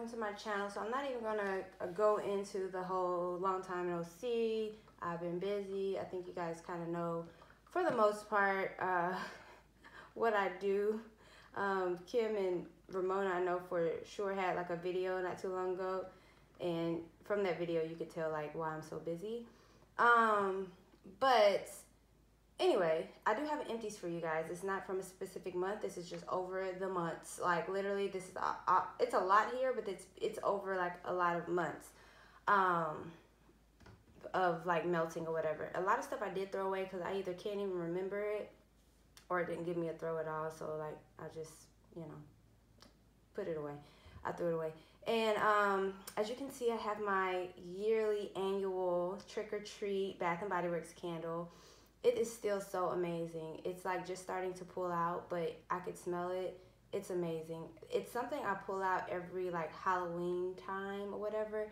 welcome to my channel. So I'm not even gonna go into the whole long time no see. I've been busy. I think you guys kind of know for the most part what I do. Kim and Ramona, I know for sure, had like a video not too long ago, and from that video you could tell like why I'm so busy. But anyway, I do have empties for you guys. It's not from a specific month. This is just over the months. Like literally, this is it's a lot here, but it's over like a lot of months of like melting or whatever. A lot of stuff I did throw away because I either can't even remember it or it didn't give me a throw at all. So like I just, you know, put it away. I threw it away. And as you can see, I have my yearly annual trick or treat Bath and Body Works candle. It is still so amazing. It's like just starting to pull out, but I could smell it. It's amazing. It's something I pull out every like Halloween time or whatever.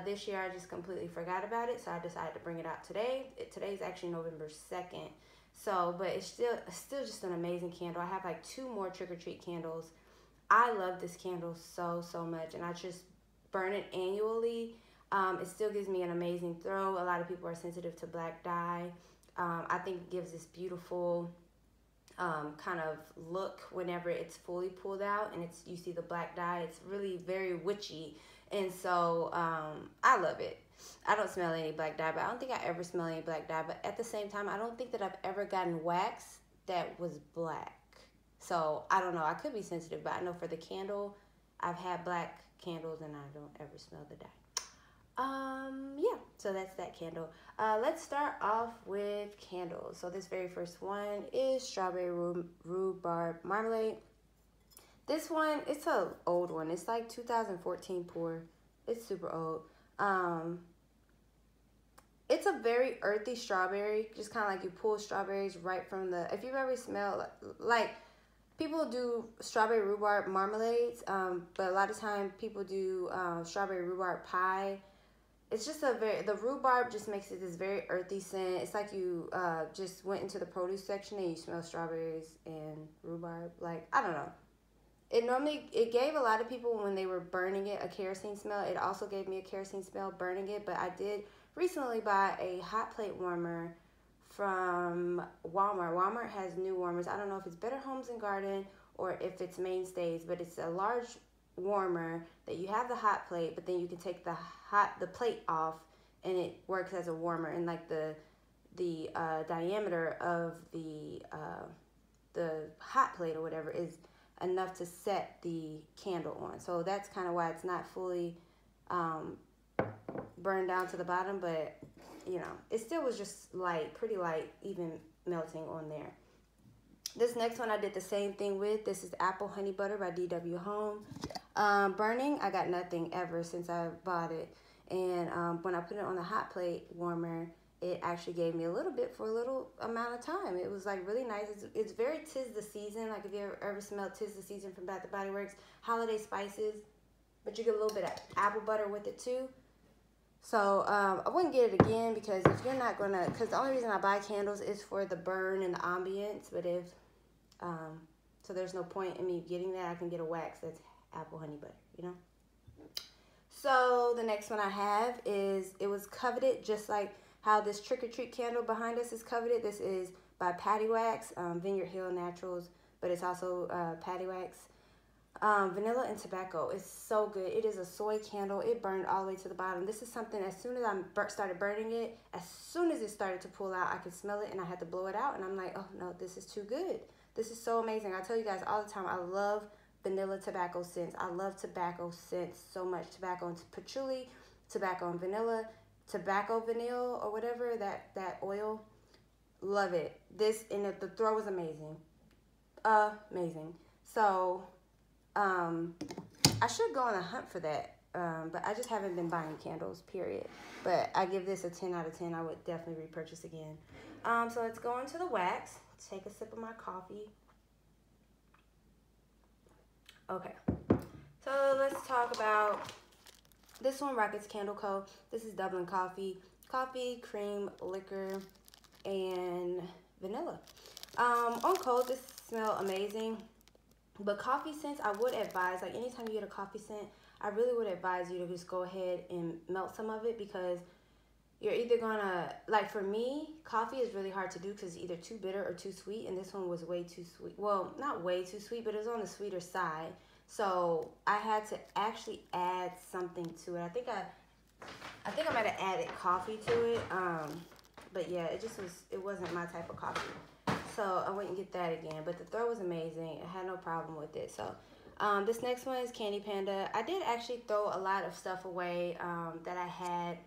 This year I just completely forgot about it, so I decided to bring it out today. Today's actually November 2nd. So, but it's still just an amazing candle. I have like 2 more trick or treat candles. I love this candle so much, and I just burn it annually. It still gives me an amazing throw. A lot of people are sensitive to black dye. I think it gives this beautiful kind of look whenever it's fully pulled out and you see the black dye. It's really very witchy, and so I love it. I don't smell any black dye, but I don't think I ever smell any black dye. But at the same time, I don't think that I've ever gotten wax that was black. So I don't know. I could be sensitive, but I know for the candle, I've had black candles and I don't ever smell the dye. Yeah, so that's that candle. Let's start off with candles. So this very first one is strawberry rhubarb marmalade. This one, it's an old one. It's like 2014 pour. It's super old. It's a very earthy strawberry, just kind of like you pull strawberries right from the, if you've ever smelled, like people do strawberry rhubarb marmalades, but a lot of time people do strawberry rhubarb pie. It's just the rhubarb just makes it this very earthy scent. It's like you just went into the produce section and you smell strawberries and rhubarb. Like, I don't know. It gave a lot of people when they were burning it a kerosene smell. It also gave me a kerosene smell burning it, but I did recently buy a hot plate warmer from Walmart. Walmart has new warmers. I don't know if it's Better Homes and Garden or if it's Mainstays, but it's a large warmer that you have the hot plate, but then you can take the plate off and it works as a warmer, and like the diameter of the hot plate or whatever is enough to set the candle on. So that's kind of why it's not fully burned down to the bottom, but you know, it still was just light, pretty light, even melting on there. This next one I did the same thing with. This is Apple Honey Butter by DW Home. Burning, I got nothing ever since I bought it. And when I put it on the hot plate warmer, it actually gave me a little bit for a little amount of time. It was like really nice. It's very 'tis the season. Like if you ever smelled 'tis the season from Bath & Body Works, holiday spices, but you get a little bit of apple butter with it too. So I wouldn't get it again because if you're not gonna, because the only reason I buy candles is for the burn and the ambience. But if so there's no point in me getting that. I can get a wax that's apple honey butter, you know. So the next one I have is, it was coveted just like how this trick or treat candle behind us is coveted. This is by Patty Wax, Vineyard Hill Naturals, but it's also Patty Wax. Vanilla and tobacco. It's so good. It is a soy candle. It burned all the way to the bottom. This is something, as soon as I started burning it, as soon as it started to pull out, I could smell it and I had to blow it out. And I'm like, oh no, this is too good. This is so amazing. I tell you guys all the time, I love vanilla tobacco scents. I love tobacco scents so much. Tobacco and patchouli, tobacco and vanilla, tobacco vanille or whatever, that oil. Love it. This, and the throw was amazing. Amazing. So I should go on a hunt for that, but I just haven't been buying candles, period. But I give this a 10 out of 10. I would definitely repurchase again. So let's go into the wax. Take a sip of my coffee. Okay, so let's talk about this one, Rockets Candle Co. This is Dublin coffee, cream, liquor, and vanilla. On cold, this smells amazing. But coffee scents, I would advise, like anytime you get a coffee scent, I really would advise you to just go ahead and melt some of it, because you're either gonna, like for me, coffee is really hard to do because it's either too bitter or too sweet, and this one was way too sweet. Well, not way too sweet, but it was on the sweeter side. So I had to actually add something to it. I think I might have added coffee to it. But yeah, it wasn't my type of coffee. So I wouldn't get that again. But the throw was amazing. I had no problem with it. So this next one is Candy Panda. I did actually throw a lot of stuff away that I had,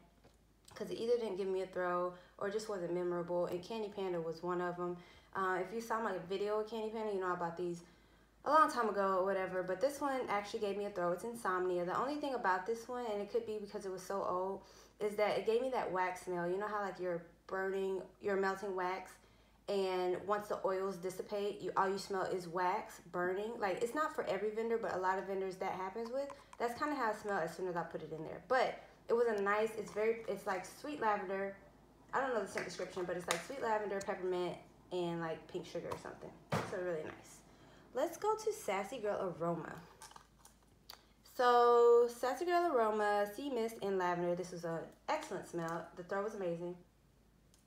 because it either didn't give me a throw or just wasn't memorable, and Candy Panda was one of them. If you saw my video with Candy Panda, you know I bought these a long time ago or whatever, but this one actually gave me a throw. It's Insomnia. The only thing about this one, and it could be because it was so old, is that it gave me that wax smell. You know how like you're melting wax, and once the oils dissipate, all you smell is wax burning. Like, it's not for every vendor, but a lot of vendors that happens with. That's kind of how it smelled as soon as I put it in there. But it was a nice, it's like sweet lavender. I don't know the scent description, but it's like sweet lavender, peppermint, and like pink sugar or something. So really nice. Let's go to Sassy Girl Aroma. So Sassy Girl Aroma, Sea Mist and Lavender. This was an excellent smell. The throw was amazing.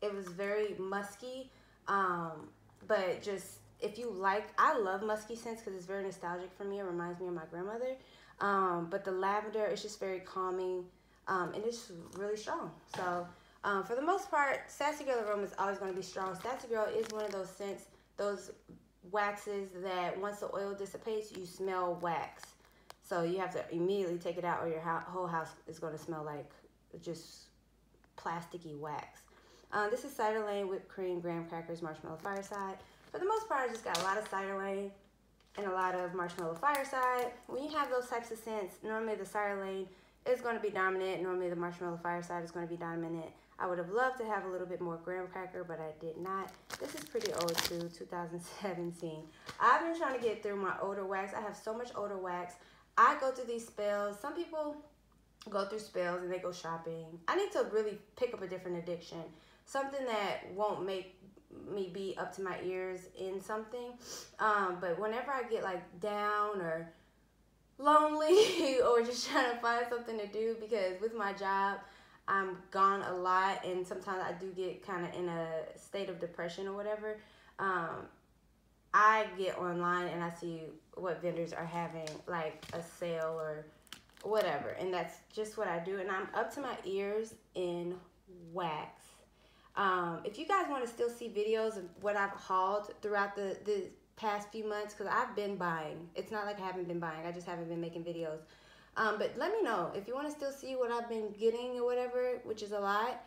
It was very musky, but just, if you like, I love musky scents because it's very nostalgic for me. It reminds me of my grandmother. But the lavender is just very calming, and it's really strong. So for the most part, Sassy Girl Aroma is always going to be strong. Sassy Girl is one of those scents, those waxes that once the oil dissipates, you smell wax. So you have to immediately take it out, or your whole house is going to smell like just plasticky wax. This is Cider Lane, whipped cream, graham crackers, marshmallow fireside. For the most part, I just got a lot of Cider Lane and a lot of marshmallow fireside. When you have those types of scents, normally the Cider Lane is going to be dominant. Normally the marshmallow fireside is going to be dominant. I would have loved to have a little bit more graham cracker, but I did not. This is pretty old too, 2017. I've been trying to get through my odor wax. I have so much odor wax. I go through these spells. Some people go through spells and they go shopping. I need to really pick up a different addiction. Something that won't make me be up to my ears in something. But whenever I get like down or lonely or just trying to find something to do, because with my job, I'm gone a lot, and sometimes I do get kind of in a state of depression or whatever. I get online and I see what vendors are having, like a sale or whatever, and that's just what I do. And I'm up to my ears in wax. If you guys want to still see videos of what I've hauled throughout the past few months, because I've been buying. It's not like I haven't been buying. I just haven't been making videos. But let me know if you want to still see what I've been getting or whatever, which is a lot.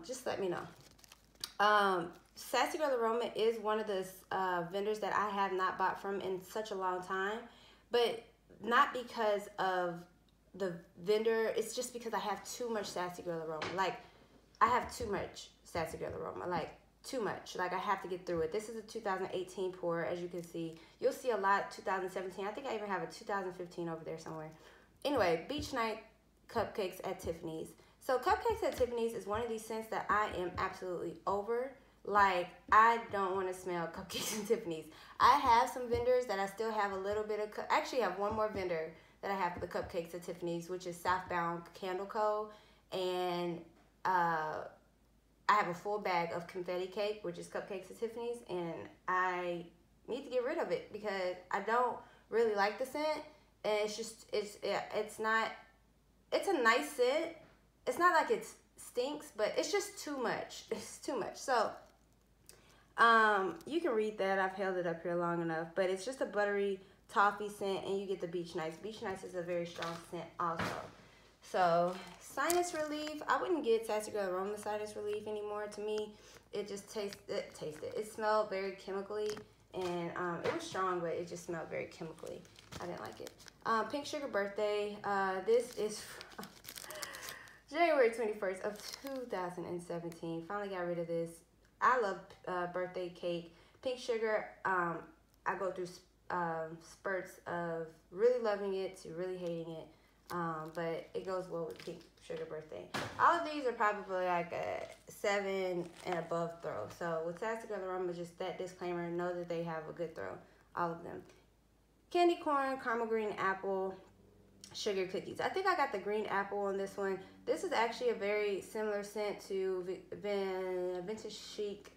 Just let me know. Sassy Girl Aroma is one of the vendors that I have not bought from in such a long time, but not because of the vendor. It's just because I have too much Sassy Girl Aroma. Like, I have too much Sassy Girl Aroma. Like, too much. Like, I have to get through it. This is a 2018 pour, as you can see. You'll see a lot 2017. I think I even have a 2015 over there somewhere. Anyway, Beach Night Cupcakes at Tiffany's. So Cupcakes at Tiffany's is one of these scents that I am absolutely over. Like, I don't want to smell Cupcakes at Tiffany's. I have some vendors that I still have a little bit of. I actually have one more vendor that I have for the Cupcakes at Tiffany's, which is Southbound Candle Co. And I have a full bag of confetti cake, which is Cupcakes at Tiffany's, and I need to get rid of it because I don't really like the scent, and it's not, it's a nice scent. It's not like it stinks, but it's just too much. It's too much. So you can read that. I've held it up here long enough, but it's just a buttery toffee scent, and you get the Beach Nights. Beach Nights is a very strong scent also. So sinus relief, I wouldn't get Sassy Girl Aroma sinus relief anymore. To me, it just it smelled very chemically, and it was strong, but it just smelled very chemically. I didn't like it. Pink Sugar Birthday, this is January 21st of 2017. Finally got rid of this. I love birthday cake. Pink Sugar, I go through spurts of really loving it to really hating it. But it goes well with Pink Sugar Birthday. All of these are probably like a 7 and above throw. So with Sassy Girl Aroma, just that disclaimer, know that they have a good throw. All of them. Candy Corn, Caramel Green Apple. sugar cookies. I think I got the green apple on this one. This is actually a very similar scent to Vintage Chic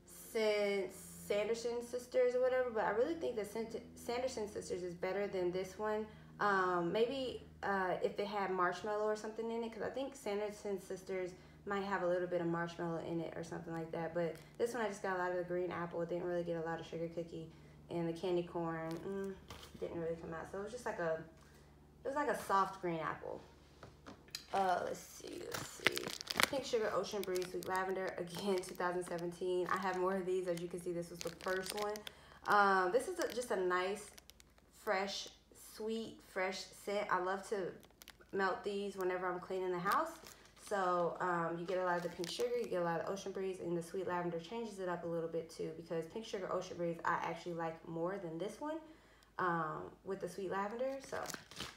scent Sanderson Sisters or whatever, but I really think the Sanderson Sisters is better than this one. Maybe if it had marshmallow or something in it, because I think Sanderson Sisters might have a little bit of marshmallow in it or something like that. But this one I just got a lot of the green apple. It didn't really get a lot of sugar cookie, and the candy corn didn't really come out. So it was just like a soft green apple. Let's see. Pink Sugar, Ocean Breeze, Sweet Lavender. Again, 2017. I have more of these. As you can see, this was the first one. This is just a nice, fresh, sweet, fresh scent. I love to melt these whenever I'm cleaning the house. So you get a lot of the Pink Sugar, you get a lot of Ocean Breeze, and the Sweet Lavender changes it up a little bit too, because Pink Sugar, Ocean Breeze, I actually like more than this one with the Sweet Lavender. So,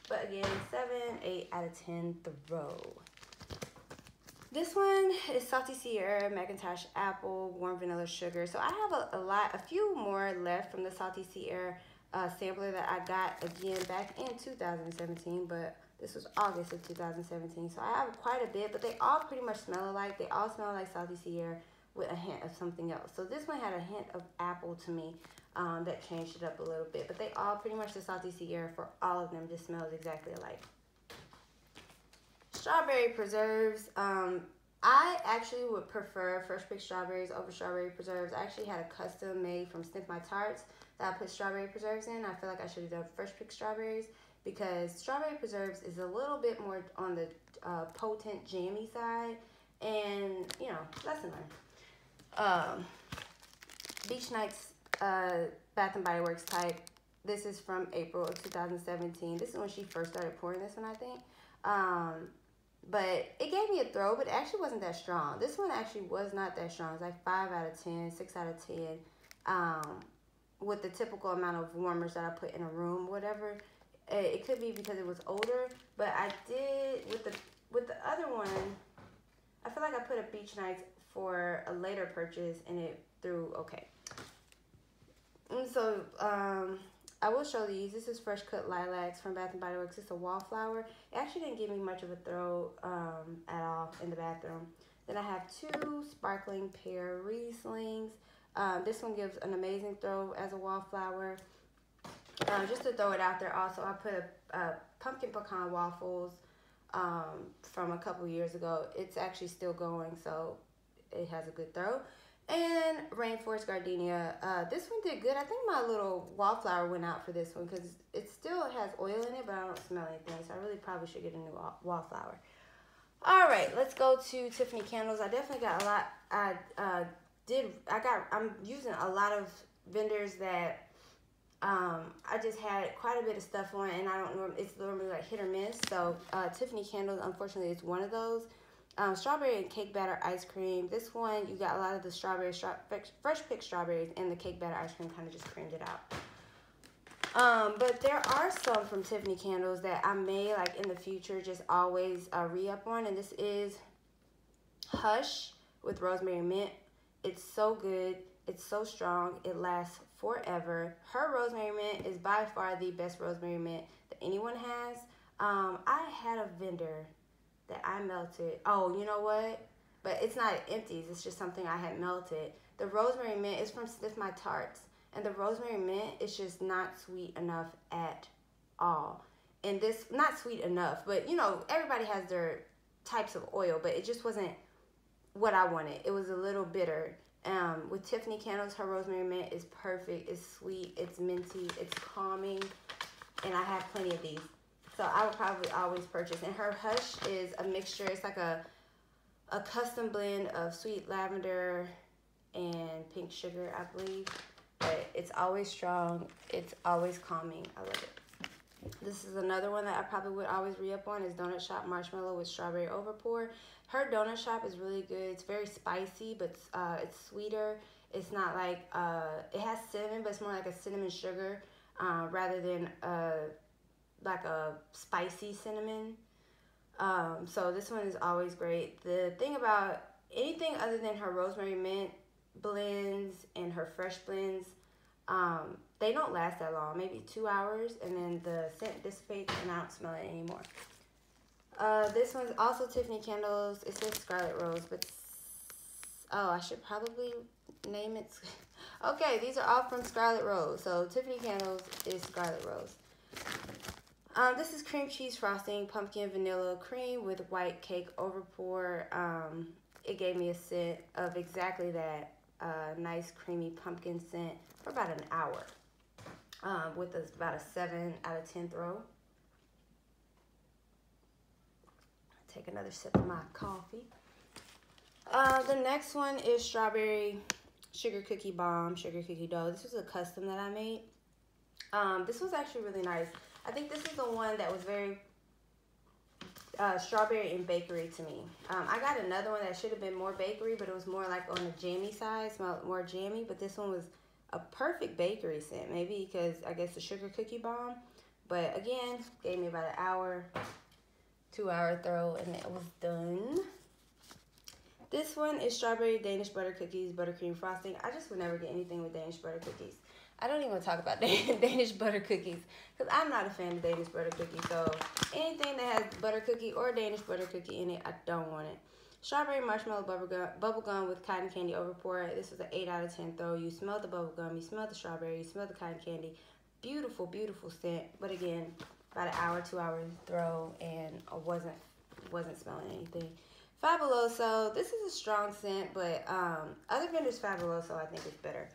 but again, 7, 8 out of 10 throw. This one is Salty Sierra, Macintosh Apple, Warm Vanilla Sugar. So I have a few more left from the Salty Sierra sampler that I got again back in 2017, but this was August of 2017. So I have quite a bit, but they all pretty much smell alike. They all smell like Salty Sierra with a hint of something else. So this one had a hint of apple to me that changed it up a little bit, but they all pretty much, the Salty Sierra for all of them just smells exactly alike. Strawberry preserves. I actually would prefer fresh picked strawberries over strawberry preserves. I actually had a custom made from Sniff My Tarts that I put strawberry preserves in. I feel like I should have done fresh picked strawberries, because strawberry preserves is a little bit more on the potent, jammy side, and you know, lesson learned. Beach Nights Bath and Body Works type. This is from April of 2017. This is when she first started pouring this one, I think. But it gave me a throw, but it actually wasn't that strong. This one actually was not that strong. It's like 5 out of 10, 6 out of 10. With the typical amount of warmers that I put in a room, whatever. It could be because it was older, but I did, with the other one, I feel like I put a Beach Nights for a later purchase, and it threw okay. And so, I will show these. This is Fresh Cut Lilacs from Bath & Body Works. It's a wallflower. It actually didn't give me much of a throw at all in the bathroom. Then I have 2 Sparkling Pear Rieslings. This one gives an amazing throw as a wallflower. Just to throw it out there also, I put a Pumpkin Pecan Waffles from a couple years ago. It's actually still going, so it has a good throw. And Rainforest Gardenia. This one did good. I think my little wallflower went out for this one because it still has oil in it, but I don't smell anything. So I really probably should get a new wallflower. All right, let's go to Tiffany candles. I definitely got a lot. I'm using a lot of vendors that I just had quite a bit of stuff on, and I don't know, it's normally like hit or miss. So Tiffany candles, unfortunately, is one of those. Strawberry and cake batter ice cream. This one, you got a lot of the fresh picked strawberries, and the cake batter ice cream kind of just creamed it out. But there are some from Tiffany candles that I may, like in the future, just always re-up on, and this is Hush with rosemary mint. It's so good. It's so strong. It lasts forever. Her rosemary mint is by far the best rosemary mint that anyone has. I had a vendor that I melted. Oh, you know what? But it's not empties. It's just something I had melted. The rosemary mint is from Sniff My Tarts. And the rosemary mint is just not sweet enough at all. And this, not sweet enough, but you know, everybody has their types of oil, but it just wasn't what I wanted. It was a little bitter. With Tiffany candles, her rosemary mint is perfect. It's sweet, it's minty, it's calming, and I have plenty of these. So I would probably always purchase. And her Hush is a mixture. It's like a custom blend of sweet lavender and pink sugar, I believe. But it's always strong. It's always calming. I love it. This is another one that I probably would always re-up on, is Donut Shop Marshmallow with Strawberry Overpour. Her Donut Shop is really good. It's very spicy, but it's sweeter. It's not like, it has cinnamon, but it's more like a cinnamon sugar rather than like a spicy cinnamon. So this one is always great. The thing about anything other than her rosemary mint blends and her fresh blends, They don't last that long, maybe 2 hours, and then the scent dissipates and I don't smell it anymore. This one's also Tiffany candles. It says Scarlet Rose, but oh, I should probably name it. Okay, these are all from Scarlet Rose. So Tiffany candles is Scarlet Rose. This is cream cheese frosting, pumpkin vanilla cream with white cake overpour. It gave me a scent of exactly that nice creamy pumpkin scent for about an hour. With about a 7 out of 10 throw. Take another sip of my coffee. The next one is strawberry sugar cookie bomb, sugar cookie dough. This was a custom that I made. This was actually really nice. I think this is the one that was very strawberry and bakery to me. I got another one that should have been more bakery, but it was more like on the jammy side, smelled more jammy. But this one was a perfect bakery scent, maybe because I guess the sugar cookie bomb. But again, gave me about an hour, 2 hour throw, and it was done. This one is strawberry Danish butter cookies, buttercream frosting. I just would never get anything with Danish butter cookies. I don't even want to talk about Danish butter cookies because I'm not a fan of Danish butter cookies. So anything that has butter cookie or Danish butter cookie in it, I don't want it. Strawberry marshmallow bubblegum with cotton candy overpour. This was an 8 out of 10 throw. You smell the bubblegum, you smell the strawberry, you smell the cotton candy. Beautiful, beautiful scent. But again, about an hour, 2 hour throw, and I wasn't smelling anything. Fabuloso. This is a strong scent, but other vendors' Fabuloso I think is better.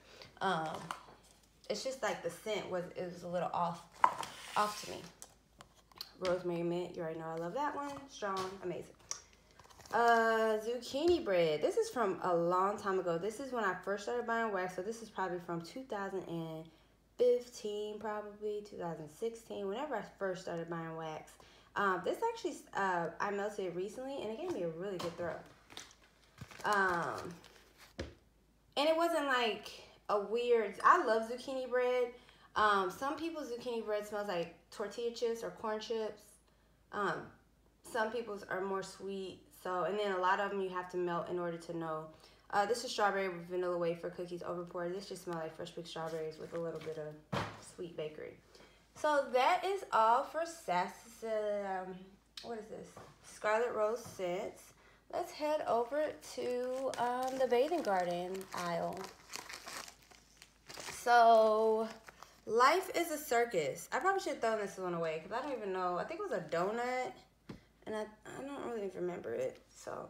It's just like the scent was a little off to me. Rosemary mint. You already know I love that one. Strong, amazing. Zucchini bread. This is from a long time ago. This is when I first started buying wax, so this is probably from 2015, probably 2016. Whenever I first started buying wax. This actually, I melted recently, and it gave me a really good throw. And it wasn't like a weird, I love zucchini bread. Some people's zucchini bread smells like tortilla chips or corn chips. Some people's are more sweet. So, and then a lot of them you have to melt in order to know. This is strawberry with vanilla wafer cookies overpour. This just smells like fresh picked strawberries with a little bit of sweet bakery. So that is all for what is this? Scarlet Rose scents. Let's head over to the bathing garden aisle. So, Life is a Circus. I probably should throw this one away because I don't even know. I think it was a donut, and I don't really remember it. So,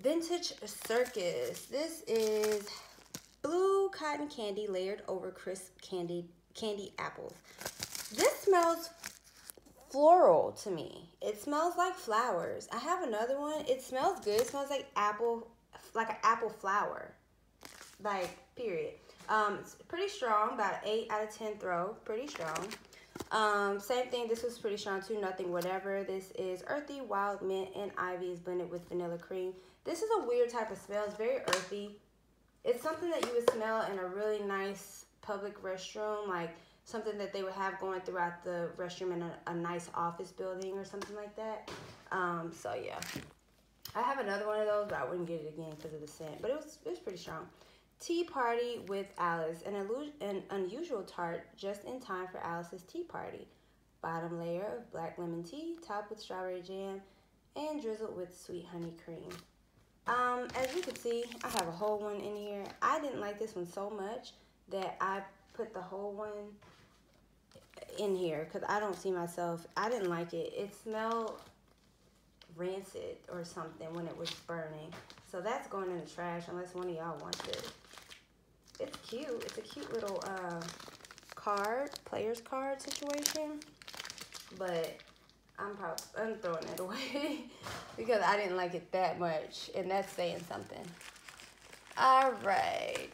Vintage Circus. This is blue cotton candy layered over crisp candy apples. This smells floral to me. It smells like flowers. I have another one. It smells good. It smells like apple, like an apple flower. Like, period. It's pretty strong, about 8 out of 10 throw. Pretty strong. Same thing. This was pretty strong too. Nothing whatever. This is earthy, wild mint, and ivy is blended with vanilla cream. This is a weird type of smell. It's very earthy. It's something that you would smell in a really nice public restroom, like something that they would have going throughout the restroom in a nice office building or something like that. So yeah, I have another one of those, but I wouldn't get it again because of the scent. But it was pretty strong. Tea Party with Alice, an unusual tart just in time for Alice's tea party. Bottom layer of black lemon tea, topped with strawberry jam, and drizzled with sweet honey cream. As you can see, I have a whole one in here. I didn't like this one so much that I put the whole one in here because I don't see myself. I didn't like it. It smelled rancid or something when it was burning. So that's going in the trash unless one of y'all wants it. It's cute. It's a cute little player's card situation. But I'm throwing it away because I didn't like it that much. And that's saying something. All right.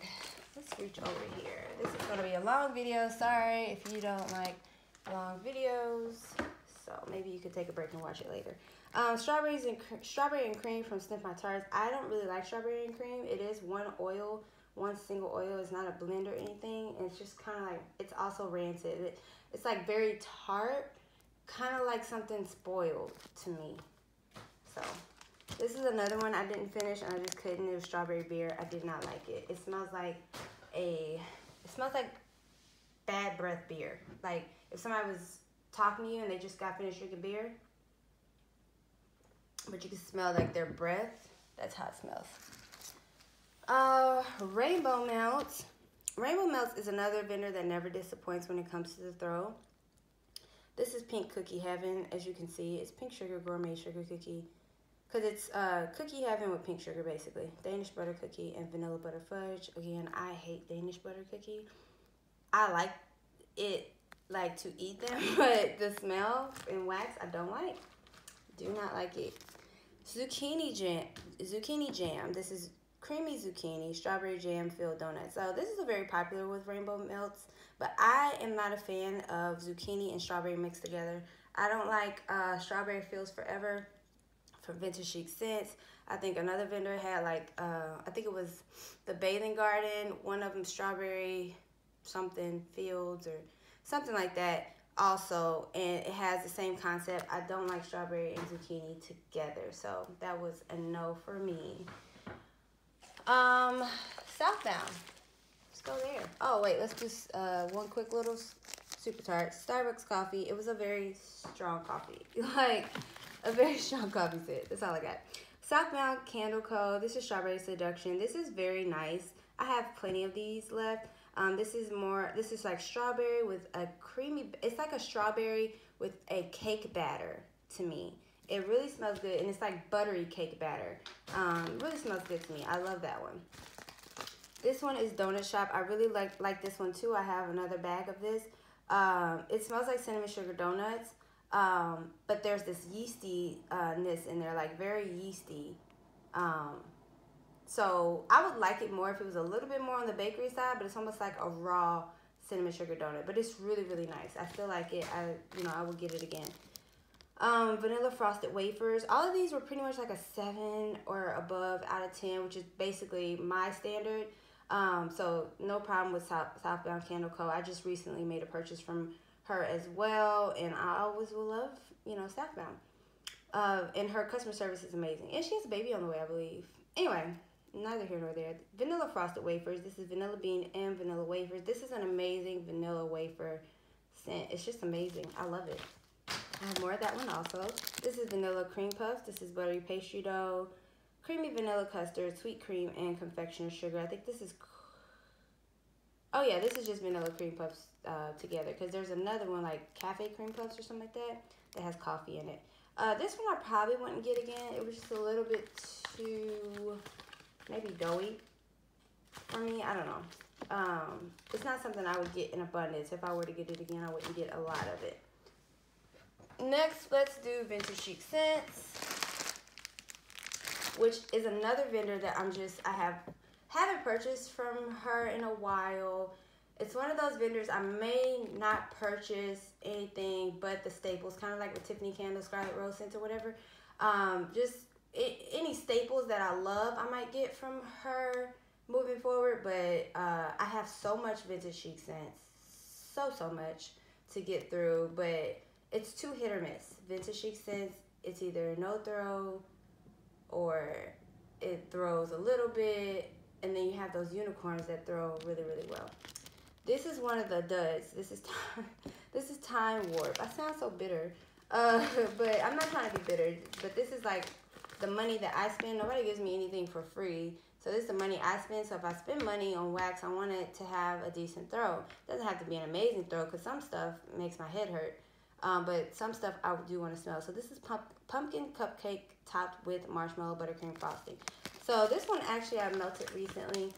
Let's reach over here. This is going to be a long video. Sorry if you don't like long videos. So maybe you could take a break and watch it later. Strawberry and cream from Sniff My Tarts. I don't really like strawberry and cream. It is one single oil. It's not a blend or anything. And it's just kind of like, it's also rancid. It's like very tart, kind of like something spoiled to me. So this is another one I didn't finish and I just couldn't. It was strawberry beer. I did not like it. It smells like it smells like bad breath beer. Like if somebody was talking to you and they just got finished drinking beer, but you can smell like their breath. That's how it smells. Rainbow Melts. Rainbow Melts is another vendor that never disappoints when it comes to the throw. This is Pink Cookie Heaven. As you can see, it's pink sugar gourmet sugar cookie. Because it's cookie heaven with pink sugar, basically. Danish butter cookie and vanilla butter fudge. Again, I hate Danish butter cookie. I like it, like to eat them, but the smell in wax, I don't like. Do not like it. Zucchini jam. This is creamy zucchini, strawberry jam filled donuts. So this is a very popular with Rainbow Melts, but I am not a fan of zucchini and strawberry mixed together. I don't like Strawberry Feels Forever from Vintage Chic Scents. I think another vendor had like, I think it was the Bathing Garden, one of them Strawberry something Fields or something like that also, and it has the same concept. I don't like strawberry and zucchini together, so that was a no for me. Southbound. Let's go there. Oh wait, let's do one quick little super tart. Starbucks coffee. It was a very strong coffee, like a very strong coffee set. That's all I got. Southbound Candle Co. This is Strawberry Seduction. This is very nice. I have plenty of these left. This is like strawberry with a creamy, it's like a strawberry with a cake batter to me. It really smells good, and it's like buttery cake batter. Really smells good to me. I love that one. This one is Donut Shop. I really like this one too. I have another bag of this. It smells like cinnamon sugar donuts, but there's this yeastiness in there, like very yeasty. So I would like it more if it was a little bit more on the bakery side, but it's almost like a raw cinnamon sugar donut. But it's really, really nice. I feel like it. I will get it again. Vanilla frosted wafers. All of these were pretty much like a 7 or above out of 10, which is basically my standard. So no problem with Southbound Candle Co. I just recently made a purchase from her as well, and I always will love, Southbound. And her customer service is amazing. And she has a baby on the way, I believe. Anyway, neither here nor there. Vanilla frosted wafers. This is vanilla bean and vanilla wafers. This is an amazing vanilla wafer scent. It's just amazing. I love it. I have more of that one also. This is vanilla cream puffs. This is buttery pastry dough, creamy vanilla custard, sweet cream, and confectioner's sugar. I think this is, oh yeah, this is just vanilla cream puffs together, because there's another one like cafe cream puffs or something like that has coffee in it. This one I probably wouldn't get again. It was just a little bit too maybe doughy for me. I don't know. It's not something I would get in abundance. If I were to get it again, I wouldn't get a lot of it. Next, let's do Vintage Chic Scents, which is another vendor that I haven't purchased from her in a while. It's one of those vendors I may not purchase anything but the staples, kind of like with Tiffany Candle, Scarlet Rose Scent or whatever. Any staples that I love, I might get from her moving forward. But I have so much Vintage Chic Scents, so much to get through. But it's too hit or miss. Vintage Chic Scents, it's either no throw or it throws a little bit, and then you have those unicorns that throw really, really well. This is one of the duds. This is Time Warp. I sound so bitter, but I'm not trying to be bitter. But this is like the money that I spend. Nobody gives me anything for free. So this is the money I spend. So if I spend money on wax, I want it to have a decent throw. It doesn't have to be an amazing throw, because some stuff makes my head hurt. But some stuff I do want to smell. So this is pumpkin cupcake topped with marshmallow buttercream frosting. So this one actually I melted recently.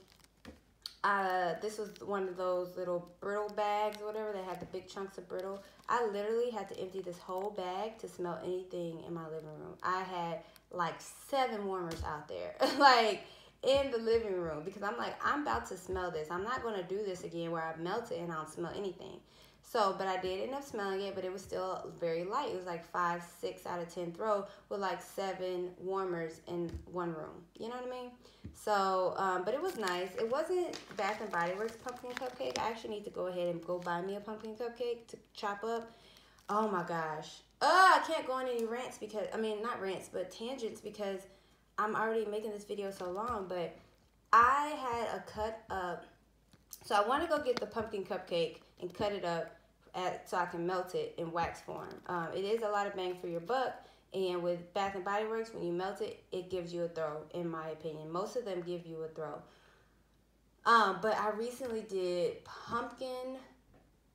This was one of those little brittle bags or whatever. They had the big chunks of brittle. I literally had to empty this whole bag to smell anything in my living room. I had like 7 warmers out there, like in the living room, because I'm like, I'm about to smell this. I'm not going to do this again where I melt it and I don't smell anything. So, but I did end up smelling it, but it was still very light. It was like 5, 6 out of 10 throw with like 7 warmers in one room. You know what I mean? So, but it was nice. It wasn't Bath and Body Works pumpkin cupcake. I actually need to go ahead and go buy me a pumpkin cupcake to chop up. Oh my gosh. I can't go on any rants because, I mean, not rants, but tangents, because I'm already making this video so long. But I had a cut up So I want to go get the pumpkin cupcake and cut it up so I can melt it in wax form. It is a lot of bang for your buck. And with Bath and Body Works, when you melt it, it gives you a throw, in my opinion. Most of them give you a throw. But I recently did pumpkin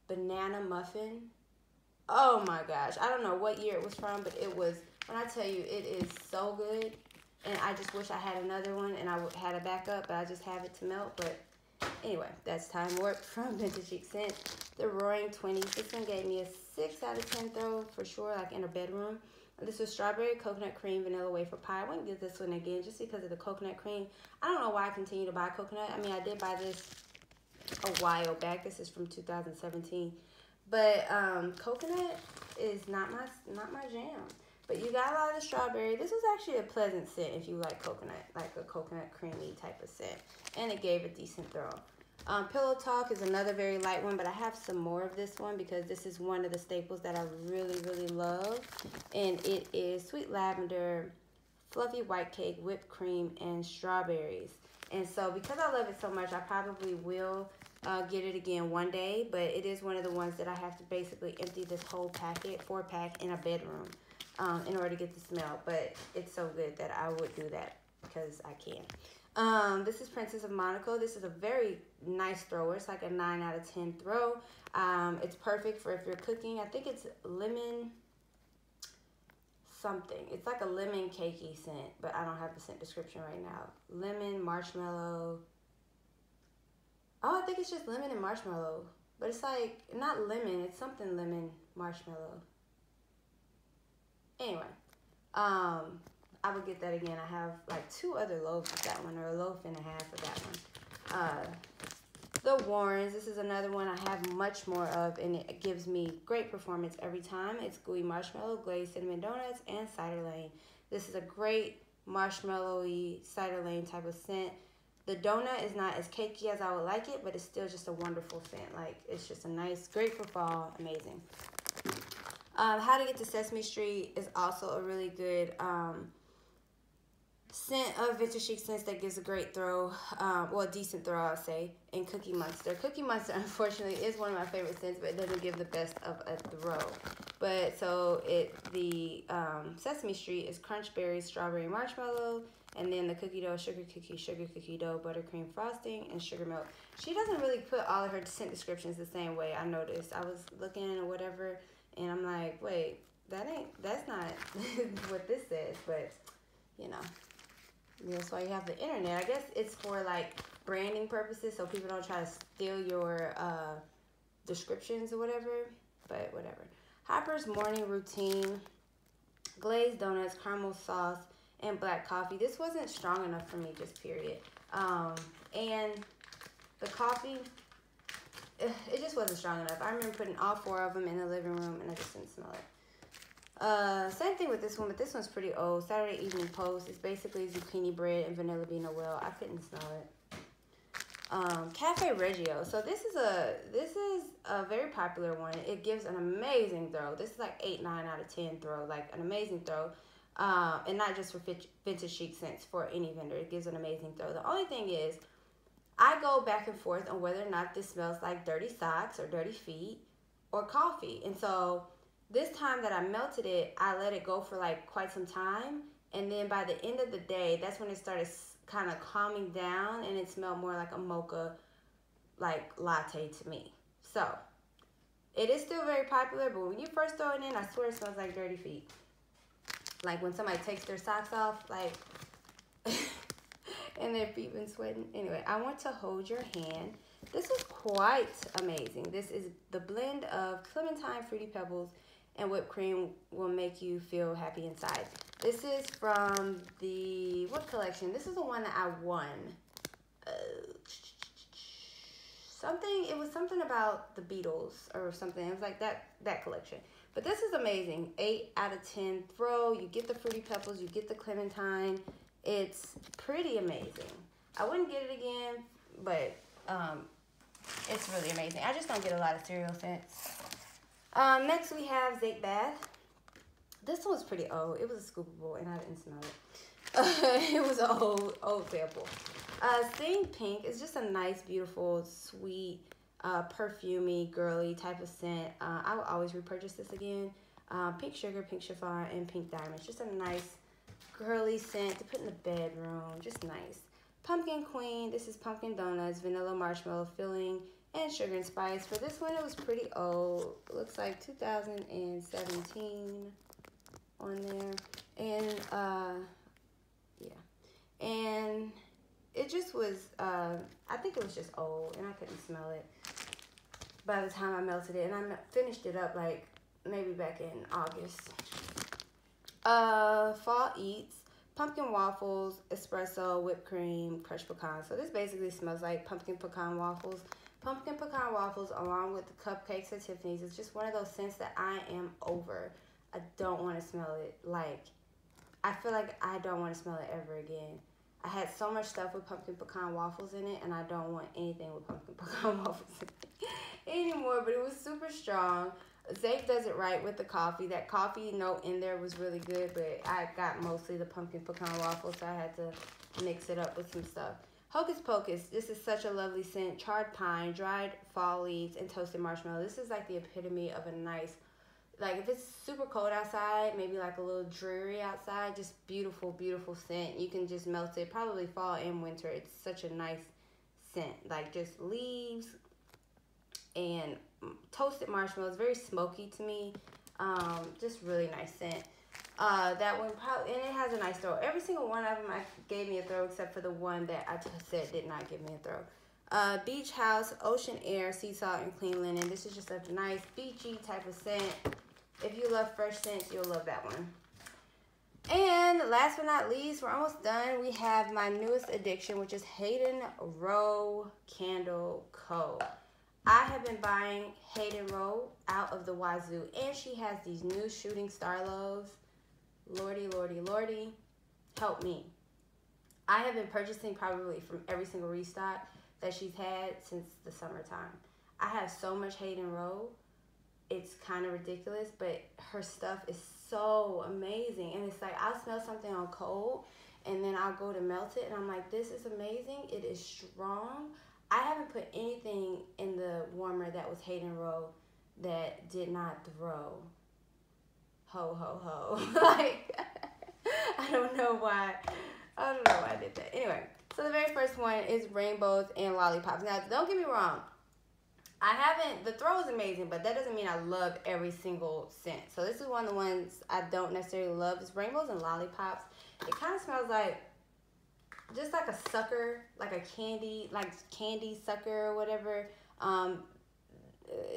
banana muffin. Oh my gosh. I don't know what year it was from, but it was, when I tell you, it is so good. And I just wish I had another one and I had a backup, but I just have it to melt. But anyway, that's Time Warp from Vintage Chic Scents. The Roaring 20s. This one gave me a 6 out of 10 throw for sure, like in a bedroom. This was strawberry, coconut cream, vanilla wafer pie. I wouldn't get this one again just because of the coconut cream. I don't know why I continue to buy coconut. I mean, I did buy this a while back. This is from 2017. But coconut is not my jam. But you got a lot of the strawberry. This was actually a pleasant scent if you like coconut, like a coconut creamy type of scent. And it gave a decent throw. Pillow Talk is another very light one, but I have some more of this one because this is one of the staples that I really, really love. And it is sweet lavender, fluffy white cake, whipped cream, and strawberries. And so because I love it so much, I probably will get it again one day. But it is one of the ones that I have to basically empty this whole packet, 4-pack, in a bedroom in order to get the smell. But it's so good that I would do that because I can. This is Princess of Monaco. This is a very nice thrower. It's like a 9 out of 10 throw. It's perfect for if you're cooking. I think it's lemon something. It's like a lemon cakey scent, but I don't have the scent description right now. Lemon, marshmallow. Oh, I think it's just lemon and marshmallow. But it's like, not lemon. It's something lemon, marshmallow. Anyway. I would get that again. I have like 2 other loaves of that one, or a loaf and a half of that one. The Warrens, this is another one I have much more of, and it gives me great performance every time. It's gooey marshmallow, glazed cinnamon donuts, and cider lane. This is a great marshmallowy cider lane type of scent. The donut is not as cakey as I would like it, but it's still just a wonderful scent. Like, it's just a nice, great for fall, amazing. How to Get to Sesame Street is also a really good scent of Vintage Chic Scents that gives a great throw, well, a decent throw, I'll say, and Cookie Monster. Cookie Monster, unfortunately, is one of my favorite scents, but it doesn't give the best of a throw. But, so, the Sesame Street is crunch berries, strawberry, marshmallow, and then the cookie dough, sugar cookie dough, buttercream frosting, and sugar milk. She doesn't really put all of her scent descriptions the same way, I noticed. I was looking or whatever, and I'm like, wait, that's not what this says, but, you know. That's why you have the internet. I guess it's for like branding purposes, so people don't try to steal your descriptions or whatever. But whatever. Hopper's Morning Routine, glazed donuts, caramel sauce, and black coffee. This wasn't strong enough for me, just period. And the coffee, it just wasn't strong enough. I remember putting all 4 of them in the living room, and I just didn't smell it. Same thing with this one, but this one's pretty old. Saturday Evening Post. It's basically zucchini bread and vanilla bean oil. I couldn't smell it. Cafe Reggio. So this is a very popular one. It gives an amazing throw. This is like 8, 9 out of 10 throw, like an amazing throw. And not just for Vintage Chic Scents, for any vendor. It gives an amazing throw. The only thing is, I go back and forth on whether or not this smells like dirty socks or dirty feet or coffee. And so this time that I melted it, I let it go for like quite some time. And then by the end of the day, that's when it started kind of calming down and it smelled more like a mocha like latte to me. So it is still very popular, but when you first throw it in, I swear it smells like dirty feet. Like when somebody takes their socks off, like, and their feet been sweating. Anyway, I Want to Hold Your Hand. This is quite amazing. This is the blend of clementine, fruity pebbles, and whipped cream will make you feel happy inside. This is from the, what collection? This is the one that I won. It was something about the Beatles or something. It was like that collection. But this is amazing. 8 out of 10 throw. You get the fruity pebbles, you get the clementine. It's pretty amazing. I wouldn't get it again, but it's really amazing. I just don't get a lot of cereal scents. Next we have Zake Bath. This one was pretty old. It was a scoopable and I didn't smell it. It was an old sample. Sing Pink is just a nice, beautiful, sweet, perfumey, girly type of scent. I will always repurchase this again. Pink Sugar, Pink Chiffon, and Pink Diamond. Just a nice, girly scent to put in the bedroom. Just nice. Pumpkin Queen. This is pumpkin donuts, vanilla marshmallow filling, and sugar and spice. For this one, it was pretty old. It looks like 2017 on there. And, yeah. And it just was, I think it was just old, and I couldn't smell it by the time I melted it. And I finished it up, like, maybe back in August. Fall Eats. Pumpkin waffles, espresso, whipped cream, crushed pecan. So this basically smells like pumpkin pecan waffles. Pumpkin pecan waffles along with the cupcakes at Tiffany's. It's just one of those scents that I am over. I don't want to smell it. Like, I feel like I don't want to smell it ever again. I had so much stuff with pumpkin pecan waffles in it, and I don't want anything with pumpkin pecan waffles in it anymore. But it was super strong. Zape does it right with the coffee. That coffee note in there was really good, but I got mostly the pumpkin pecan waffle, so I had to mix it up with some stuff. Hocus Pocus. This is such a lovely scent. Charred pine, dried fall leaves, and toasted marshmallow. This is like the epitome of a nice, like if it's super cold outside, maybe like a little dreary outside, just beautiful, beautiful scent. You can just melt it, probably fall and winter. It's such a nice scent. Like just leaves and toasted marshmallows, very smoky to me. Just really nice scent. That one probably, and it has a nice throw. Every single one of them gave me a throw, except for the one that I just said did not give me a throw. Beach House, Ocean Air, Sea Salt, and Clean Linen. This is just a nice beachy type of scent. If you love fresh scents, you'll love that one. And last but not least, we're almost done. We have my newest addiction, which is Hayden Rowe Candle Co. I have been buying Hayden Rowe out of the wazoo, and she has these new shooting star loaves. Lordy, lordy, lordy, help me. I have been purchasing probably from every single restock that she's had since the summertime. I have so much Hayden Rowe. It's kind of ridiculous, but her stuff is so amazing. And it's like, I'll smell something on cold, and then I'll go to melt it, and I'm like, this is amazing. It is strong. I haven't put anything in the warmer that was Hayden Rowe that did not throw. Ho, ho, ho. Like, I don't know why. I don't know why I did that. Anyway, so the very first one is Rainbows and Lollipops. Now, don't get me wrong. The throw is amazing, but that doesn't mean I love every single scent. So this is one of the ones I don't necessarily love. It's Rainbows and Lollipops. It kind of smells like, just like a sucker, like a candy sucker or whatever.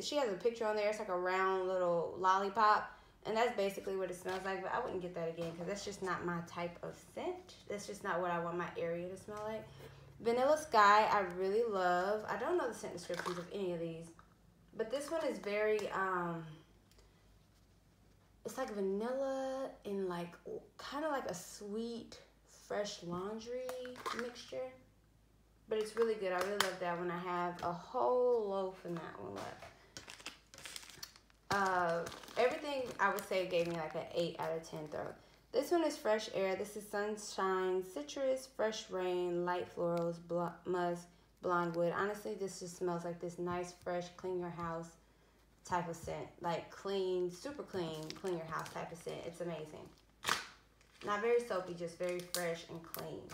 She has a picture on there. It's like a round little lollipop. And that's basically what it smells like. But I wouldn't get that again because that's just not my type of scent. That's just not what I want my area to smell like. Vanilla Sky, I really love. I don't know the scent descriptions of any of these. But this one is very, it's like vanilla and like, kind of like a sweet, fresh laundry mixture. But it's really good. I really love that one. I have a whole loaf in that one left. Everything I would say gave me like an 8 out of 10 throw. This one is Fresh Air. This is Sunshine, Citrus, Fresh Rain, Light Florals, Musk, Blonde Wood. Honestly, this just smells like this nice, fresh, clean your house type of scent. Like clean, super clean, clean your house type of scent. It's amazing. Not very soapy, just very fresh and clean.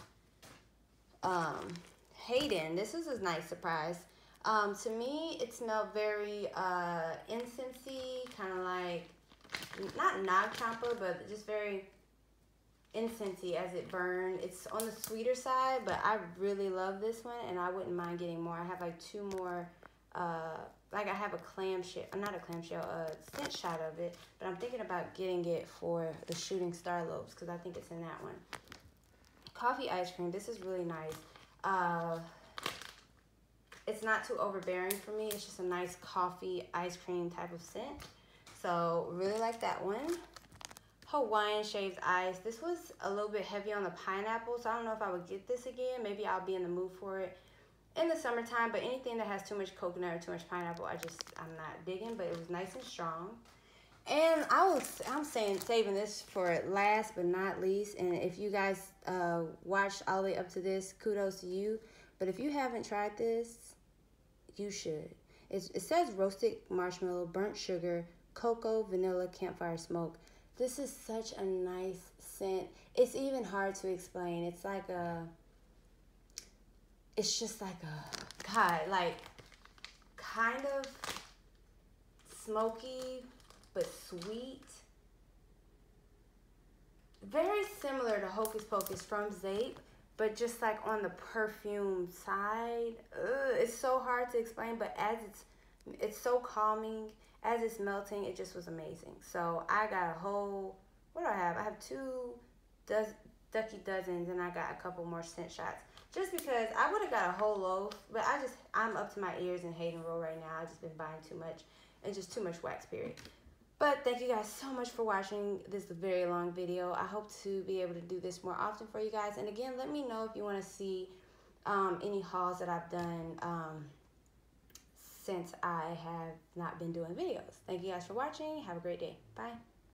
Hayden, this is a nice surprise. To me, it smelled very incensey, kind of like, not nog chomper, but just very incensey as it burned. It's on the sweeter side, but I really love this one, and I wouldn't mind getting more. I have like 2 more, like I have a scent shot of it, but I'm thinking about getting it for the Shooting Star Loaves because I think it's in that one. Coffee ice cream. This is really nice. It's not too overbearing for me. It's just a nice coffee ice cream type of scent. So really like that one. Hawaiian Shaved Ice. This was a little bit heavy on the pineapple, so I don't know if I would get this again. Maybe I'll be in the mood for it in the summertime, but anything that has too much coconut or too much pineapple, I'm not digging, but it was nice and strong. And I'm saying saving this for last but not least. And if you guys watched all the way up to this, kudos to you. But if you haven't tried this, you should. It says roasted marshmallow, burnt sugar, cocoa, vanilla, campfire smoke. This is such a nice scent. It's even hard to explain. It's like it's just like God, like kind of smoky but sweet. Very similar to Hocus Pocus from Zape, but just like on the perfume side. It's so hard to explain, but as it's so calming. As it's melting, it just was amazing. So I got a whole, what do I have? I have 2 Ducky Dozens, and I got a couple more scent shots. Just because I would have got a whole loaf, but I'm up to my ears in Hayden Roll right now. I've just been buying too much, and just too much wax, period. But thank you guys so much for watching this very long video. I hope to be able to do this more often for you guys. And again, let me know if you want to see any hauls that I've done since I have not been doing videos. Thank you guys for watching. Have a great day. Bye.